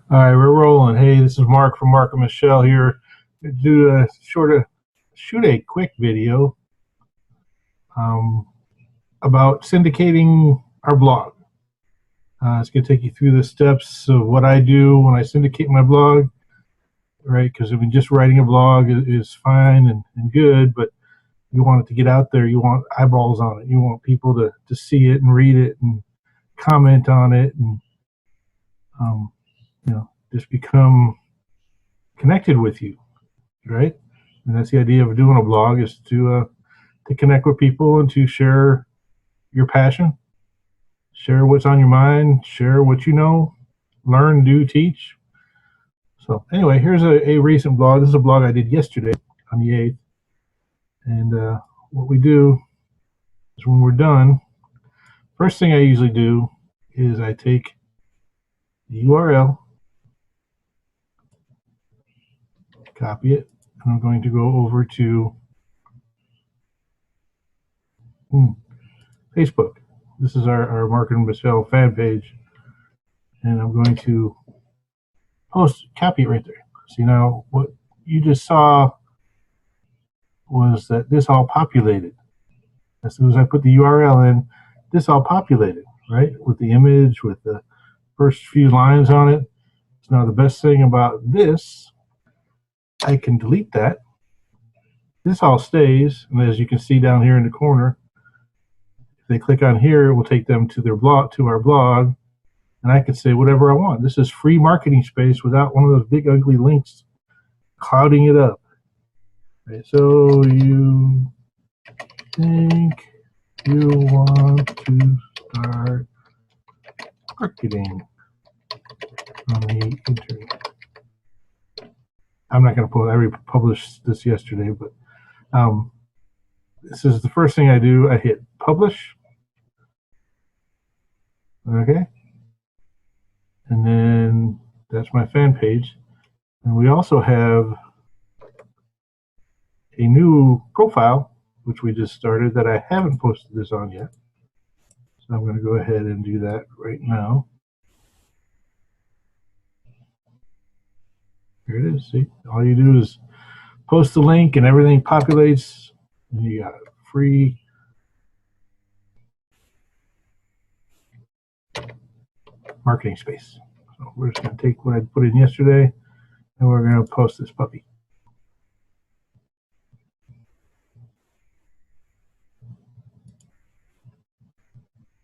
All right, we're rolling. Hey, this is Mark from Mark and Michelle here. Do a shoot a quick video um, about syndicating our blog. It's going to take you through the steps of what I do when I syndicate my blog, right? Because I mean, just writing a blog is fine and good, but you want it to get out there. You want eyeballs on it. You want people to see it and read it and comment on it and um, just become connected with you, right? And that's the idea of doing a blog, is to connect with people and to share your passion, share what's on your mind, share what you know, learn, do, teach. So anyway, here's a recent blog. This is a blog I did yesterday on the 8th. And what we do is when we're done, first thing I usually do is I take the URL, copy it, and I'm going to go over to Facebook. This is our Mark and Michelle fan page. And I'm going to copy it right there. See, now what you just saw was that this all populated. As soon as I put the URL in, this all populated, right? With the image, with the first few lines on it. So now the best thing about this, I can delete that. This all stays, and as you can see down here in the corner, if they click on here, it will take them to their blog, to our blog, and I can say whatever I want. This is free marketing space without one of those big ugly links clouding it up. Okay, so you think you want to start marketing on the internet. I'm not going to pull it. I published this yesterday, but this is the first thing I do. I hit publish. Okay. And then that's my fan page. And we also have a new profile, which we just started, that I haven't posted this on yet. So I'm going to go ahead and do that right now. Here it is. See, all you do is post the link and everything populates, and you got free marketing space. So we're just going to take what I put in yesterday, and we're going to post this puppy.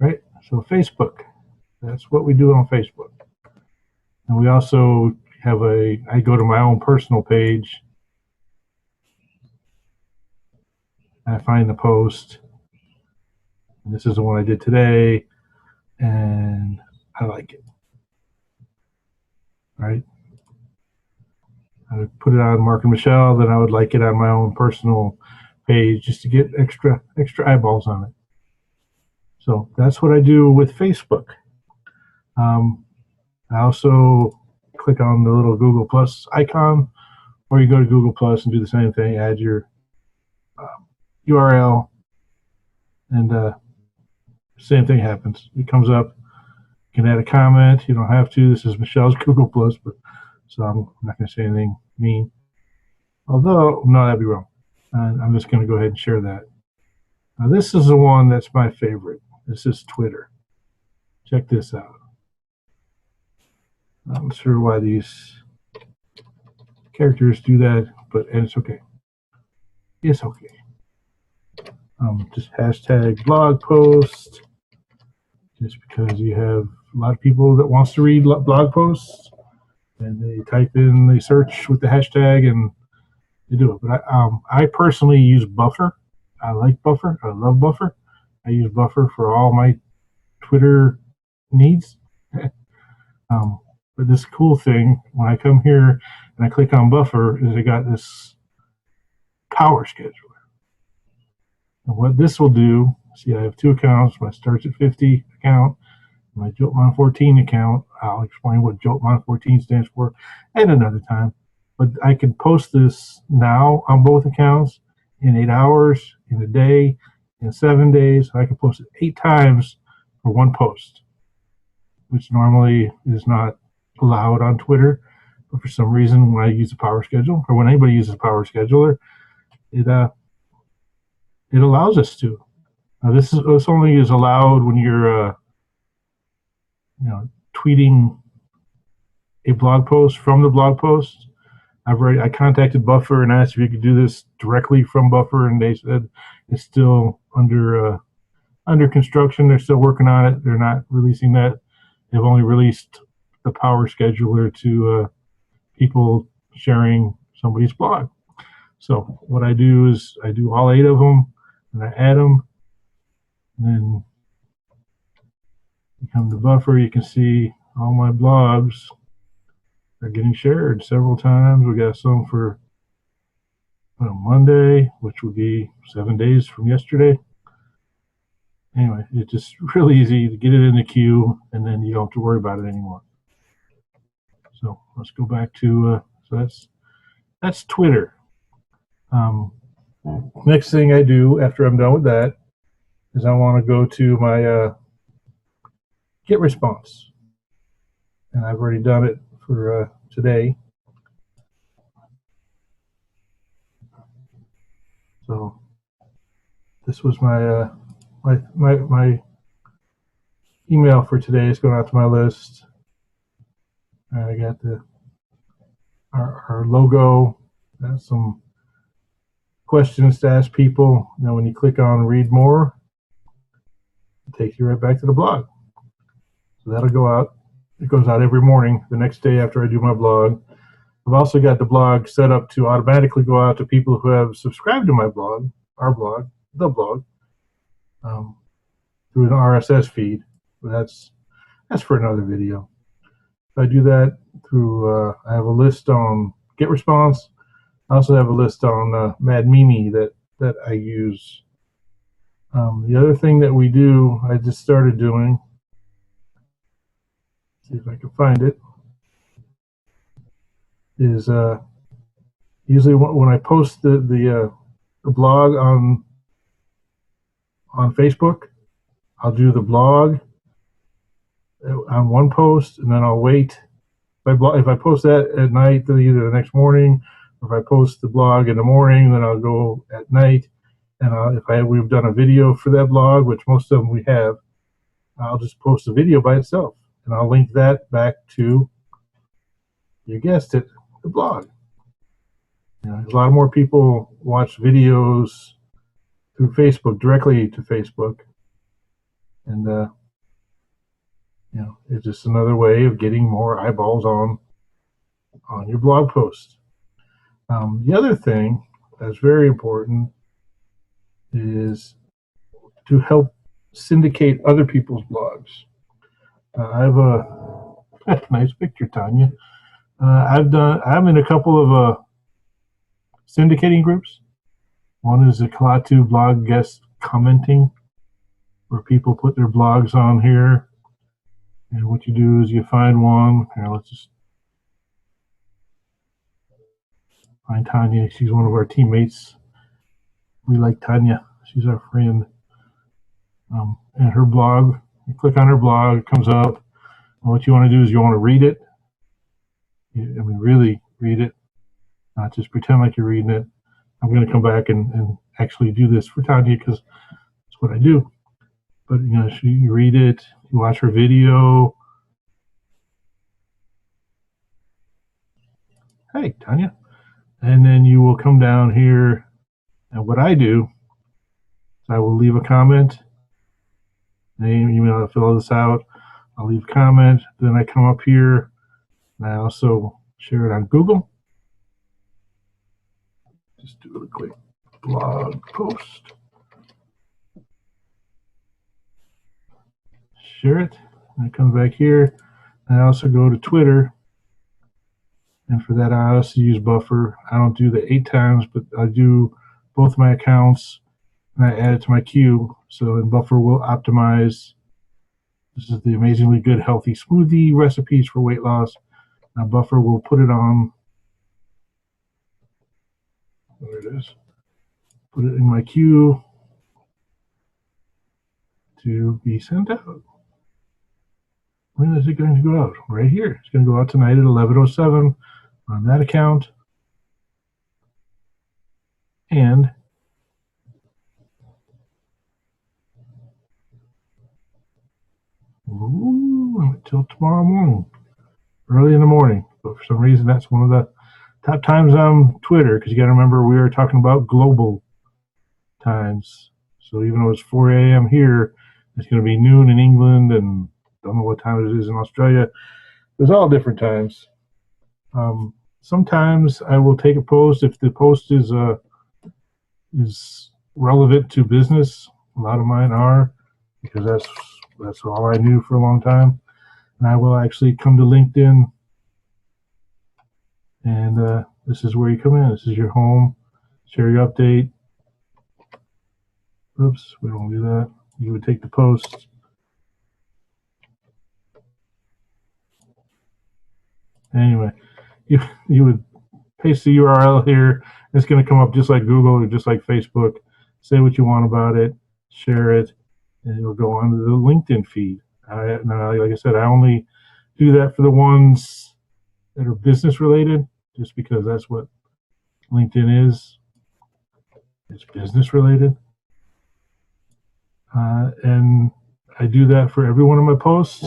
Right? So Facebook, that's what we do on Facebook. And we also have I go to my own personal page, I find the post, and this is the one I did today, and I like it. Right? I would put it on Mark and Michelle, then I would like it on my own personal page just to get extra eyeballs on it. So that's what I do with Facebook. I also click on the little Google Plus icon, or you go to Google Plus and do the same thing, add your URL, and same thing happens. It comes up. You can add a comment. You don't have to. This is Michelle's Google Plus, but so I'm not going to say anything mean. Although, no, that'd be wrong. I'm just going to go ahead and share that. Now, this is the one that's my favorite. This is Twitter. Check this out. I'm not sure why these characters do that, but and it's okay. It's okay. Just hashtag blog post, just because you have a lot of people that wants to read blog posts, and they search with the hashtag and they do it. But I personally use Buffer. I like Buffer. I love Buffer. I use Buffer for all my Twitter needs. But this cool thing, when I come here and I click on Buffer, is I got this power scheduler. And what this will do, see, I have two accounts. My starts at 50 account, my Jotmon 14 account. I'll explain what Jotmon 14 stands for at another time. But I can post this now on both accounts in 8 hours, in a day, in 7 days. I can post it 8 times for one post, which normally is not allowed on Twitter, but for some reason, when I use the Power Schedule, or when anybody uses Power Scheduler, it allows us to. This only is allowed when you're tweeting a blog post from the blog post. I contacted Buffer and asked if you could do this directly from Buffer, and they said it's still under construction. They're still working on it. They're not releasing that. They've only released the Power Scheduler to people sharing somebody's blog. So what I do is I do all 8 of them, and I add them. And then you come to Buffer, you can see all my blogs are getting shared several times. We got some for Monday, which would be 7 days from yesterday. Anyway, it's just really easy to get it in the queue, and then you don't have to worry about it anymore. So let's go back to so that's Twitter. Next thing I do after I'm done with that is I want to go to my Get Response, and I've already done it for today. So this was my my email for today. It's going out to my list. I got our logo. That's some questions to ask people. Now, when you click on Read More, it takes you right back to the blog. So that'll go out. It goes out every morning, the next day after I do my blog. I've also got the blog set up to automatically go out to people who have subscribed to my blog, our blog, the blog, through an RSS feed. That's for another video. I do that through, I have a list on Get Response. I also have a list on Mad Mimi that I use. The other thing that we do, I just started doing, see if I can find it, is usually when I post the blog on Facebook, I'll do the blog on one post, and then I'll wait. If I post that at night, then either the next morning, or if I post the blog in the morning, then I'll go at night. And we've done a video for that blog, which most of them we have, I'll just post the video by itself, and I'll link that back to, you guessed it, the blog. A lot more people watch videos through Facebook, directly to Facebook, and it's just another way of getting more eyeballs on your blog post. The other thing that's very important is to help syndicate other people's blogs. I have a nice picture, Tanya. I'm in a couple of syndicating groups. One is the Kalatu blog guest commenting, where people put their blogs on here. And what you do is you find one. Here, let's just find Tanya. She's one of our teammates. We like Tanya. She's our friend. And her blog, you click on her blog, it comes up. And what you want to do is you want to read it. Really read it, not just pretend like you're reading it. I'm going to come back and actually do this for Tanya because that's what I do. But you read it, you watch her video. Hey, Tanya. And then you will come down here, and what I do is I will leave a comment. Name, email, fill this out. I'll leave a comment. Then I come up here, and I also share it on Google. Just do a quick blog post. Share it, and I come back here. And I also go to Twitter, and for that I also use Buffer. I don't do the 8 times, but I do both my accounts, and I add it to my queue. So in Buffer will optimize. This is the amazingly good healthy smoothie recipes for weight loss. Now Buffer will put it on. There it is. Put it in my queue to be sent out. When is it going to go out? Right here. It's going to go out tonight at 11:07 on that account. And until tomorrow morning, early in the morning. But for some reason, that's one of the top times on Twitter, because you got to remember we were talking about global times. So even though it's 4 a.m. here, it's going to be noon in England, and don't know what time it is in Australia. There's all different times. Sometimes I will take a post if the post is relevant to business. A lot of mine are, because that's all I knew for a long time. And I will actually come to LinkedIn, and this is where you come in. This is your home. Share your update. Oops, we don't do that. You would take the post. Anyway, you would paste the URL here. It's going to come up just like Google or just like Facebook. Say what you want about it, share it, and it'll go onto the LinkedIn feed. Now, like I said, I only do that for the ones that are business related, just because that's what LinkedIn is. It's business related. And I do that for every one of my posts.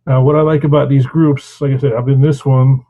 Now, what I like about these groups, like I said, I'm in this one,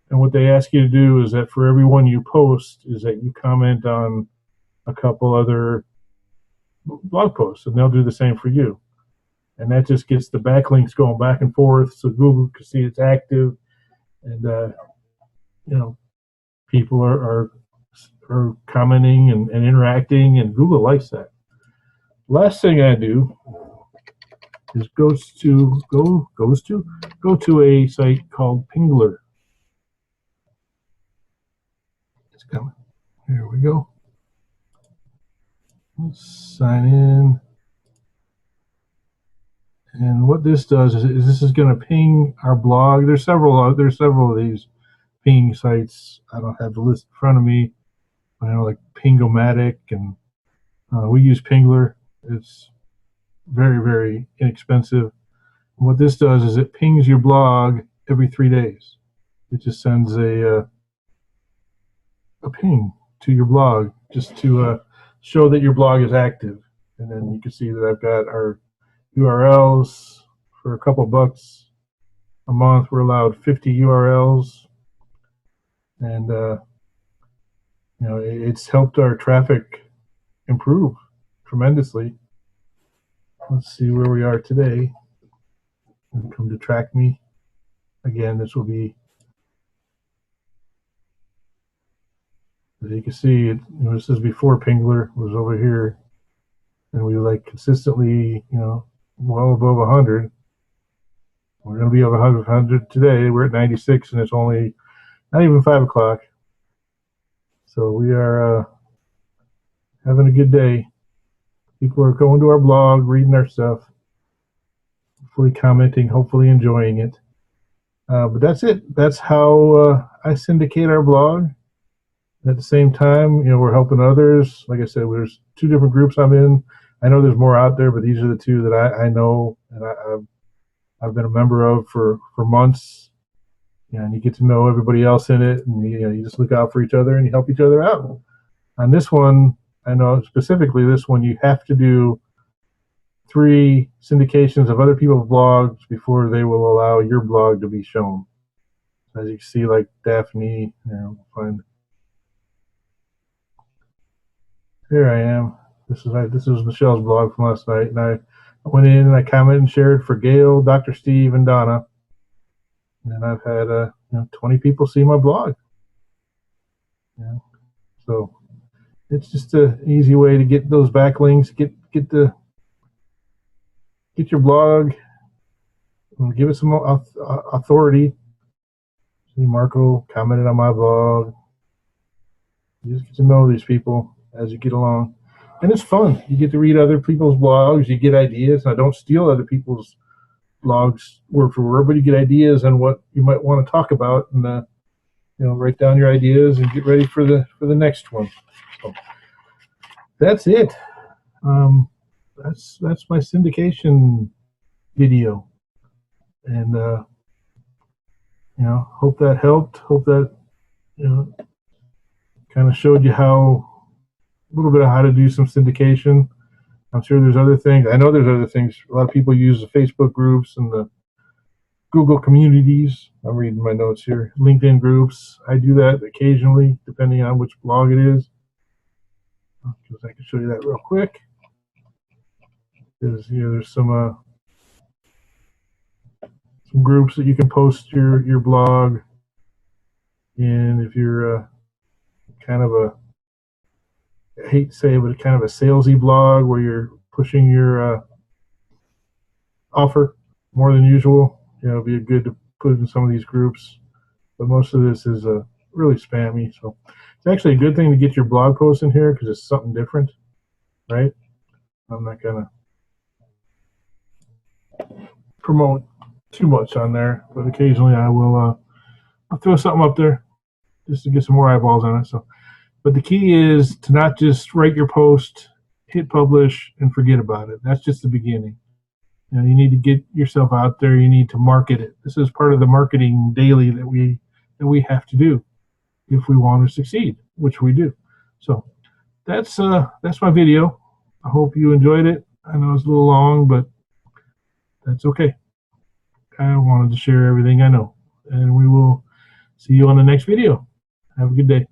and what they ask you to do is that for every one you post, is that you comment on a couple other blog posts, and they'll do the same for you. And that just gets the backlinks going back and forth, so Google can see it's active, and people are commenting and interacting, and Google likes that. Last thing I do is go to a site called Pingler. It's coming. Here we go. Let's sign in. And what this does is this is going to ping our blog. There's several of these ping sites. I don't have the list in front of me. I know, like Pingomatic, and we use Pingler. It's very, very inexpensive. And what this does is it pings your blog every 3 days. It just sends a ping to your blog just to show that your blog is active. And then you can see that I've got our URLs for a couple bucks a month. We're allowed 50 URLs, and it's helped our traffic improve tremendously. Let's see where we are today. Come to track me again. This will be, as you can see, this is before Pingler was over here, and we like consistently, well above 100. We're going to be over 100 today. We're at 96, and it's only not even 5 o'clock. So we are having a good day. People are going to our blog, reading our stuff, hopefully commenting, hopefully enjoying it. But that's it. That's how I syndicate our blog. At the same time, we're helping others. Like I said, there's 2 different groups I'm in. I know there's more out there, but these are the 2 that I know, and I've been a member of for months. And you get to know everybody else in it, and you just look out for each other and you help each other out. On this one, I know specifically this one, you have to do 3 syndications of other people's blogs before they will allow your blog to be shown. As you can see, like Daphne, here I am. This was Michelle's blog from last night, and I went in and I commented and shared for Gail, Dr. Steve, and Donna. And I've had 20 people see my blog. So it's just an easy way to get those backlinks, get your blog, and give it some authority. See, Marco commented on my blog. You just get to know these people as you get along, and it's fun. You get to read other people's blogs. You get ideas. I don't steal other people's blogs word for word, but you get ideas on what you might want to talk about, and write down your ideas and get ready for the next one. So that's it. That's my syndication video. And hope that helped. Hope that kind of showed you how a little bit of how to do some syndication. I'm sure there's other things. I know there's other things. A lot of people use the Facebook groups and the Google communities. I'm reading my notes here. LinkedIn groups. I do that occasionally, depending on which blog it is. Because I can show you that real quick. There's some groups that you can post your blog in if you're kind of a, I hate to say it, but kind of a salesy blog where you're pushing your offer more than usual. It'd be good to put in some of these groups, but most of this is really spammy. So it's actually a good thing to get your blog post in here because it's something different, right? I'm not gonna promote too much on there, but occasionally I will. I'll throw something up there just to get some more eyeballs on it. So, but the key is to not just write your post, hit publish, and forget about it. That's just the beginning. You need to get yourself out there. You need to market it. This is part of the marketing daily that we have to do if we want to succeed, which we do. So that's my video. I hope you enjoyed it. I know it's a little long, but that's okay. I wanted to share everything I know, and we will see you on the next video. Have a good day.